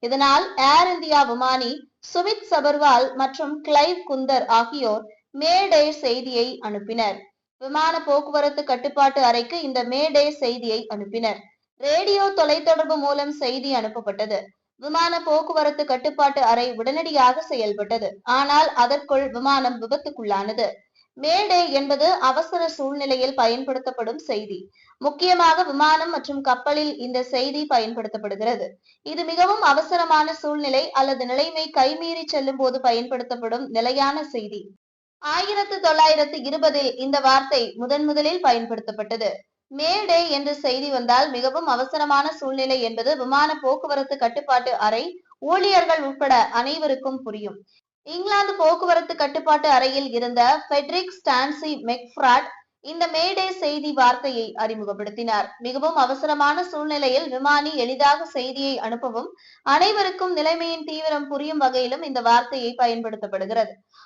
இதனால் ஏர் இந்தியா விமானி சுமித் சபர்வால் மற்றும் கிளைவ் குந்தர் ஆகியோர் மேடே செய்தியை அனுப்பினர். விமான போக்குவரத்து கட்டுப்பாட்டு அறைக்கு இந்த மேடே செய்தியை அனுப்பினர். ரேடியோ தொலைத்தொடர்பு மூலம் செய்தி அனுப்பப்பட்டது. விமான போக்குவரத்து கட்டுப்பாட்டு அறை உடனடியாக செயல்பட்டது. ஆனால் அதற்குள் விமானம் விபத்துக்குள்ளானது. மேடே என்பது அவசர சூழ்நிலையில் பயன்படுத்தப்படும் செய்தி. முக்கியமாக விமானம் மற்றும் கப்பலில் இந்த செய்தி பயன்படுத்தப்படுகிறது. இது மிகவும் அவசரமான சூழ்நிலை அல்லது நிலைமை கைமீறி செல்லும் போது பயன்படுத்தப்படும் நிலையான செய்தி. 1920இல் இந்த வார்த்தை முதலில் பயன்படுத்தப்பட்டது. மேடே என்று செய்தி வந்தால் மிகவும் அவசரமான சூழ்நிலை என்பது விமான போக்குவரத்து கட்டுப்பாட்டு அறை ஊழியர்கள் உட்பட அனைவருக்கும் புரியும். இங்கிலாந்து போக்குவரத்து கட்டுப்பாட்டு அறையில் இருந்த ஃபெட்ரிக் ஸ்டான்சி மெக்ஃப்ராட் இந்த மேடே செய்தி வார்த்தையை அறிமுகப்படுத்தினார். மிகவும் அவசரமான சூழ்நிலையில் விமானி எளிதாக செய்தியை அனுப்பவும் அனைவருக்கும் நிலைமையின் தீவிரம் புரியும் வகையிலும் இந்த வார்த்தையை பயன்படுத்தப்படுகிறது.